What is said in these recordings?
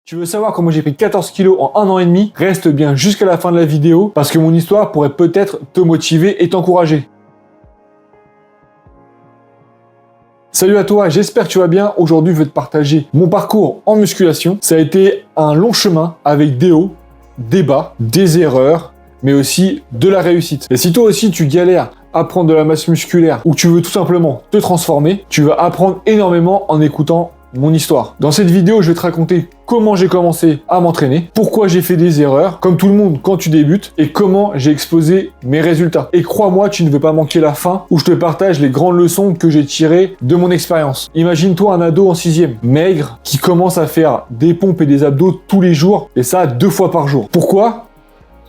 Tu veux savoir comment j'ai pris 14 kilos en 1 an et demi? Reste bien jusqu'à la fin de la vidéo parce que mon histoire pourrait peut-être te motiver et t'encourager. Salut à toi, j'espère que tu vas bien. Aujourd'hui, je vais te partager mon parcours en musculation. Ça a été un long chemin avec des hauts, des bas, des erreurs, mais aussi de la réussite. Et si toi aussi tu galères à prendre de la masse musculaire ou tu veux tout simplement te transformer, tu vas apprendre énormément en écoutant mon histoire. Dans cette vidéo, je vais te raconter comment j'ai commencé à m'entraîner, pourquoi j'ai fait des erreurs, comme tout le monde quand tu débutes, et comment j'ai explosé mes résultats. Et crois-moi, tu ne veux pas manquer la fin où je te partage les grandes leçons que j'ai tirées de mon expérience. Imagine-toi un ado en 6e, maigre, qui commence à faire des pompes et des abdos tous les jours, et ça 2 fois par jour. Pourquoi?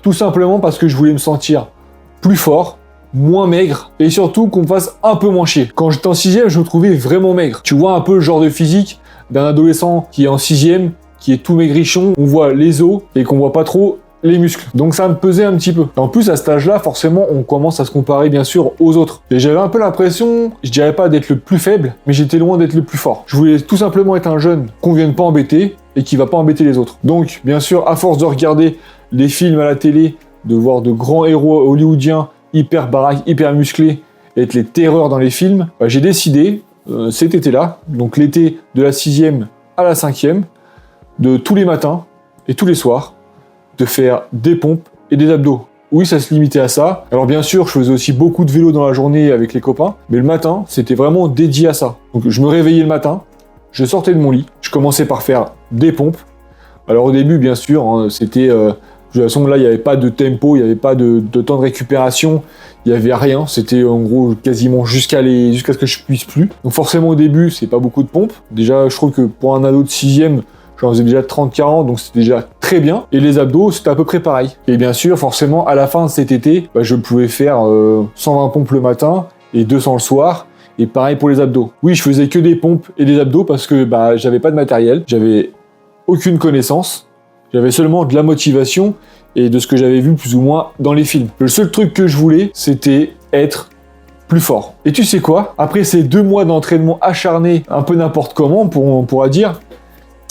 Tout simplement parce que je voulais me sentir plus fort, moins maigre, et surtout qu'on me fasse un peu moins chier. Quand j'étais en 6e, je me trouvais vraiment maigre. Tu vois un peu le genre de physique d'un adolescent qui est en 6e, qui est tout maigrichon, on voit les os et qu'on voit pas trop les muscles. Donc ça me pesait un petit peu. En plus, à cet âge-là, forcément, on commence à se comparer bien sûr aux autres. Et j'avais un peu l'impression, je dirais pas d'être le plus faible, mais j'étais loin d'être le plus fort. Je voulais tout simplement être un jeune qu'on vienne pas embêter et qui va pas embêter les autres. Donc, bien sûr, à force de regarder les films à la télé, de voir de grands héros hollywoodiens hyper baraques, hyper musclés, et être les terreurs dans les films, j'ai décidé, cet été-là, donc l'été de la 6e à la 5e, de tous les matins et tous les soirs, de faire des pompes et des abdos. Oui, ça se limitait à ça. Alors bien sûr, je faisais aussi beaucoup de vélo dans la journée avec les copains, mais le matin, c'était vraiment dédié à ça. Donc je me réveillais le matin, je sortais de mon lit, je commençais par faire des pompes. Alors au début, bien sûr, hein, c'était... de toute façon, là, il n'y avait pas de tempo, il n'y avait pas de temps de récupération, il n'y avait rien. C'était en gros quasiment jusqu'à ce que je puisse plus. Donc forcément, au début, c'est pas beaucoup de pompes. Déjà, je trouve que pour un ado de 6e, j'en faisais déjà 30-40, donc c'était déjà très bien. Et les abdos, c'était à peu près pareil. Et bien sûr, forcément, à la fin de cet été, je pouvais faire 120 pompes le matin et 200 le soir. Et pareil pour les abdos. Oui, je faisais que des pompes et des abdos parce que j'avais pas de matériel, j'avais aucune connaissance. J'avais seulement de la motivation et de ce que j'avais vu plus ou moins dans les films. Le seul truc que je voulais, c'était être plus fort. Et tu sais quoi? Après ces 2 mois d'entraînement acharné, un peu n'importe comment, on pourra dire,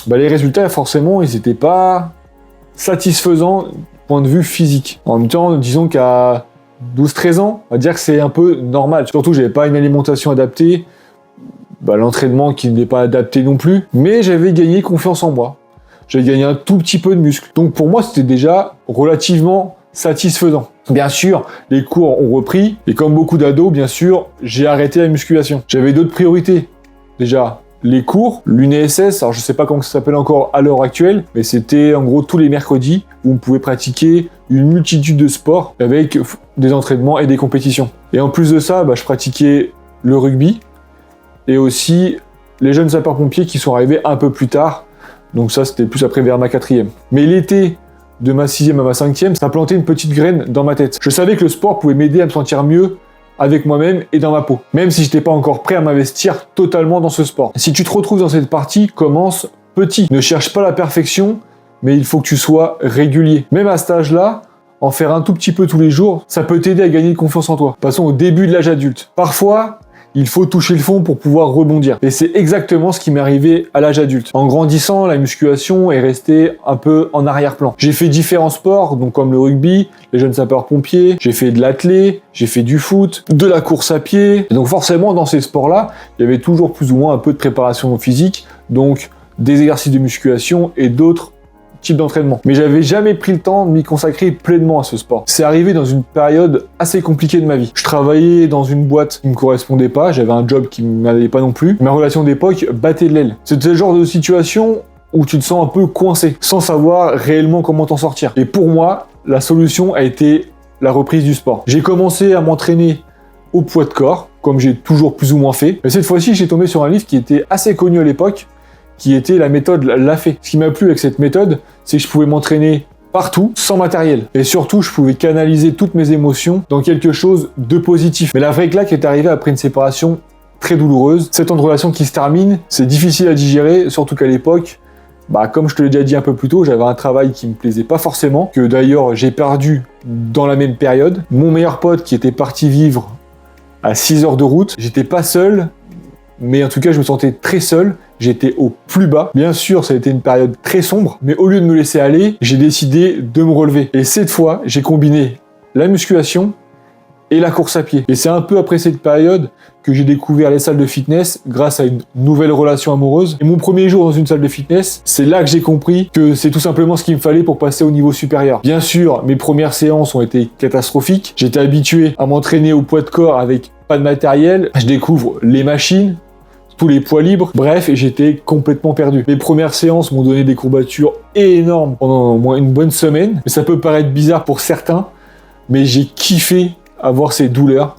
les résultats, forcément, ils n'étaient pas satisfaisants du point de vue physique. En même temps, disons qu'à 12-13 ans, on va dire que c'est un peu normal. Surtout, j'avais pas une alimentation adaptée, l'entraînement qui n'est pas adapté non plus, mais j'avais gagné confiance en moi. J'avais gagné un tout petit peu de muscle. Donc pour moi, c'était déjà relativement satisfaisant. Bien sûr, les cours ont repris, et comme beaucoup d'ados, bien sûr, j'ai arrêté la musculation. J'avais d'autres priorités. Déjà, les cours, l'UNSS, alors je sais pas comment ça s'appelle encore à l'heure actuelle, mais c'était en gros tous les mercredis où on pouvait pratiquer une multitude de sports avec des entraînements et des compétitions. Et en plus de ça, je pratiquais le rugby et aussi les jeunes sapeurs-pompiers qui sont arrivés un peu plus tard. Donc ça, c'était plus après vers ma 4e. Mais l'été de ma 6e à ma 5e, ça a planté une petite graine dans ma tête. Je savais que le sport pouvait m'aider à me sentir mieux avec moi-même et dans ma peau. Même si j'étais pas encore prêt à m'investir totalement dans ce sport. Si tu te retrouves dans cette partie, commence petit. Ne cherche pas la perfection, mais il faut que tu sois régulier. Même à cet âge-là, en faire un tout petit peu tous les jours, ça peut t'aider à gagner confiance en toi. Passons au début de l'âge adulte. Parfois, il faut toucher le fond pour pouvoir rebondir. Et c'est exactement ce qui m'est arrivé à l'âge adulte. En grandissant, la musculation est restée un peu en arrière-plan. J'ai fait différents sports, donc comme le rugby, les jeunes sapeurs-pompiers, j'ai fait de l'athlé, j'ai fait du foot, de la course à pied. Et donc forcément, dans ces sports-là, il y avait toujours plus ou moins un peu de préparation physique, donc des exercices de musculation et d'autres type d'entraînement. Mais j'avais jamais pris le temps de m'y consacrer pleinement à ce sport. C'est arrivé dans une période assez compliquée de ma vie. Je travaillais dans une boîte qui me correspondait pas, j'avais un job qui m'allait pas non plus. Ma relation d'époque battait de l'aile. C'était le genre de situation où tu te sens un peu coincé, sans savoir réellement comment t'en sortir. Et pour moi, la solution a été la reprise du sport. J'ai commencé à m'entraîner au poids de corps, comme j'ai toujours plus ou moins fait. Mais cette fois-ci, j'ai tombé sur un livre qui était assez connu à l'époque, qui était la méthode Lafay. Ce qui m'a plu avec cette méthode, c'est que je pouvais m'entraîner partout, sans matériel. Et surtout, je pouvais canaliser toutes mes émotions dans quelque chose de positif. Mais la vraie claque est arrivée après une séparation très douloureuse. 7 ans de relation qui se termine, c'est difficile à digérer, surtout qu'à l'époque, comme je te l'ai déjà dit un peu plus tôt, j'avais un travail qui me plaisait pas forcément, que d'ailleurs j'ai perdu dans la même période. Mon meilleur pote qui était parti vivre à 6 heures de route, j'étais pas seul, mais en tout cas je me sentais très seul j'étais au plus bas. Bien sûr, ça a été une période très sombre, mais au lieu de me laisser aller, j'ai décidé de me relever. Et cette fois, j'ai combiné la musculation et la course à pied. Et c'est un peu après cette période que j'ai découvert les salles de fitness grâce à une nouvelle relation amoureuse. Et mon premier jour dans une salle de fitness, c'est là que j'ai compris que c'est tout simplement ce qu'il me fallait pour passer au niveau supérieur. Bien sûr, mes premières séances ont été catastrophiques. J'étais habitué à m'entraîner au poids de corps avec pas de matériel. Je découvre les machines, tous les poids libres, bref, et j'étais complètement perdu. Mes premières séances m'ont donné des courbatures énormes pendant au moins une bonne semaine. Mais ça peut paraître bizarre pour certains, mais j'ai kiffé avoir ces douleurs.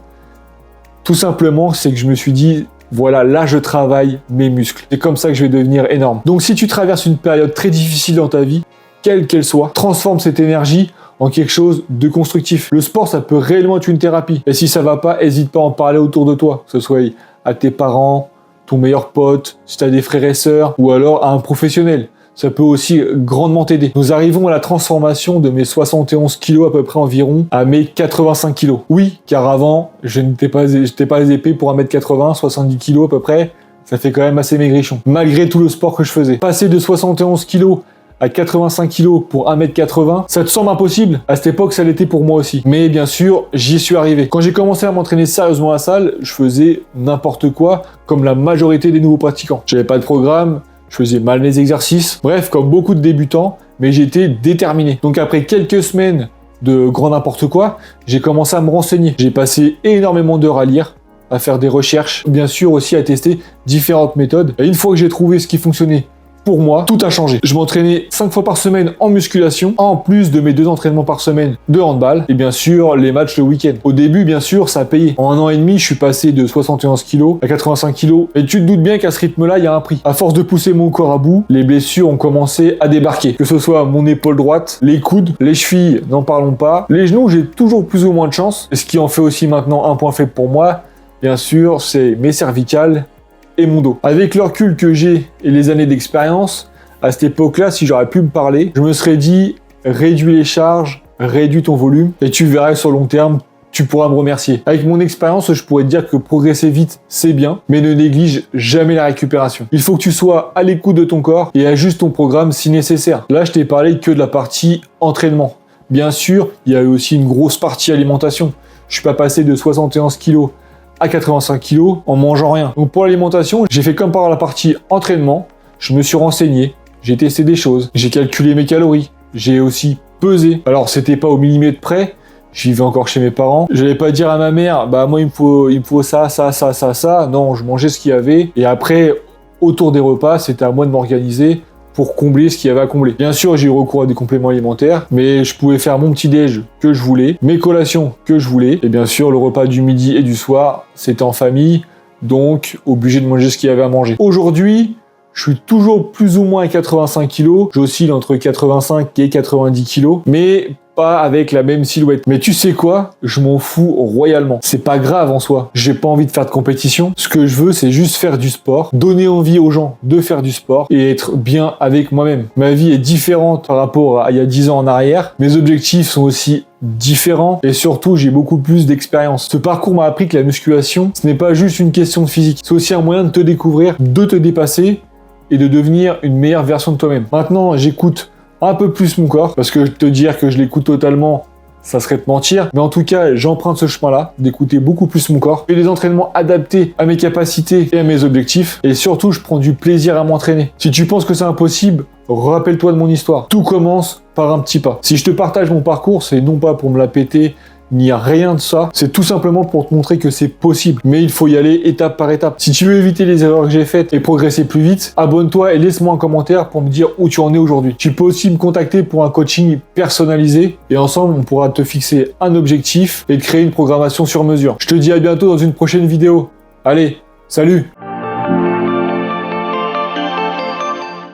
Tout simplement, c'est que je me suis dit, voilà, là je travaille mes muscles. C'est comme ça que je vais devenir énorme. Donc si tu traverses une période très difficile dans ta vie, quelle qu'elle soit, transforme cette énergie en quelque chose de constructif. Le sport, ça peut réellement être une thérapie. Et si ça va pas, hésite pas à en parler autour de toi, que ce soit à tes parents, ton meilleur pote, si tu as des frères et sœurs, ou alors à un professionnel. Ça peut aussi grandement t'aider. Nous arrivons à la transformation de mes 71 kilos à peu près environ à mes 85 kilos. Oui, car avant, j'étais pas épais pour 1m80, 70 kilos à peu près. Ça fait quand même assez maigrichon. Malgré tout le sport que je faisais. Passer de 71 kilos à 85 kilos pour 1m80, ça te semble impossible? À cette époque, ça l'était pour moi aussi. Mais bien sûr, j'y suis arrivé. Quand j'ai commencé à m'entraîner sérieusement à la salle, je faisais n'importe quoi, comme la majorité des nouveaux pratiquants. J'avais pas de programme, je faisais mal mes exercices. Bref, comme beaucoup de débutants, mais j'étais déterminé. Donc après quelques semaines de grand n'importe quoi, j'ai commencé à me renseigner. J'ai passé énormément d'heures à lire, à faire des recherches, bien sûr aussi à tester différentes méthodes. Et une fois que j'ai trouvé ce qui fonctionnait pour moi, tout a changé. Je m'entraînais 5 fois par semaine en musculation, en plus de mes 2 entraînements par semaine de handball, et bien sûr, les matchs le week-end. Au début, bien sûr, ça a payé. En 1 an et demi, je suis passé de 71 kg à 85 kg, et tu te doutes bien qu'à ce rythme-là, il y a un prix. À force de pousser mon corps à bout, les blessures ont commencé à débarquer. Que ce soit mon épaule droite, les coudes, les chevilles, n'en parlons pas. Les genoux, j'ai toujours plus ou moins de chance, et ce qui en fait aussi maintenant un point faible pour moi, bien sûr, c'est mes cervicales et mon dos. Avec le recul que j'ai et les années d'expérience, à cette époque-là, si j'aurais pu me parler, je me serais dit, réduis les charges, réduis ton volume, et tu verras sur long terme, tu pourras me remercier. Avec mon expérience, je pourrais te dire que progresser vite, c'est bien, mais ne néglige jamais la récupération. Il faut que tu sois à l'écoute de ton corps et ajuste ton programme si nécessaire. Là, je t'ai parlé que de la partie entraînement. Bien sûr, il y a eu aussi une grosse partie alimentation. Je suis pas passé de 71 kg à 85 kg en mangeant rien. Donc pour l'alimentation, j'ai fait comme par la partie entraînement, je me suis renseigné, j'ai testé des choses, j'ai calculé mes calories, j'ai aussi pesé. Alors c'était pas au millimètre près, je vivais encore chez mes parents. Je n'allais pas dire à ma mère, bah moi il me faut ça. Non, je mangeais ce qu'il y avait. Et après, autour des repas, c'était à moi de m'organiser pour combler ce qu'il y avait à combler. Bien sûr, j'ai eu recours à des compléments alimentaires, mais je pouvais faire mon petit-déj que je voulais, mes collations que je voulais, et bien sûr, le repas du midi et du soir, c'était en famille, donc obligé de manger ce qu'il y avait à manger. Aujourd'hui, je suis toujours plus ou moins à 85 kg, j'oscille entre 85 et 90 kg, mais pas avec la même silhouette. Mais tu sais quoi? Je m'en fous royalement. C'est pas grave en soi. J'ai pas envie de faire de compétition. Ce que je veux, c'est juste faire du sport, donner envie aux gens de faire du sport et être bien avec moi-même. Ma vie est différente par rapport à il y a 10 ans en arrière. Mes objectifs sont aussi différents et surtout j'ai beaucoup plus d'expérience. Ce parcours m'a appris que la musculation, ce n'est pas juste une question de physique. C'est aussi un moyen de te découvrir, de te dépasser et de devenir une meilleure version de toi-même. Maintenant, j'écoute un peu plus mon corps, parce que te dire que je l'écoute totalement, ça serait te mentir. Mais en tout cas, j'emprunte ce chemin-là, d'écouter beaucoup plus mon corps. Je fais des entraînements adaptés à mes capacités et à mes objectifs. Et surtout, je prends du plaisir à m'entraîner. Si tu penses que c'est impossible, rappelle-toi de mon histoire. Tout commence par un petit pas. Si je te partage mon parcours, c'est non pas pour me la péter, ni rien de ça, c'est tout simplement pour te montrer que c'est possible. Mais il faut y aller étape par étape. Si tu veux éviter les erreurs que j'ai faites et progresser plus vite, abonne-toi et laisse-moi un commentaire pour me dire où tu en es aujourd'hui. Tu peux aussi me contacter pour un coaching personnalisé et ensemble on pourra te fixer un objectif et te créer une programmation sur mesure. Je te dis à bientôt dans une prochaine vidéo. Allez, salut!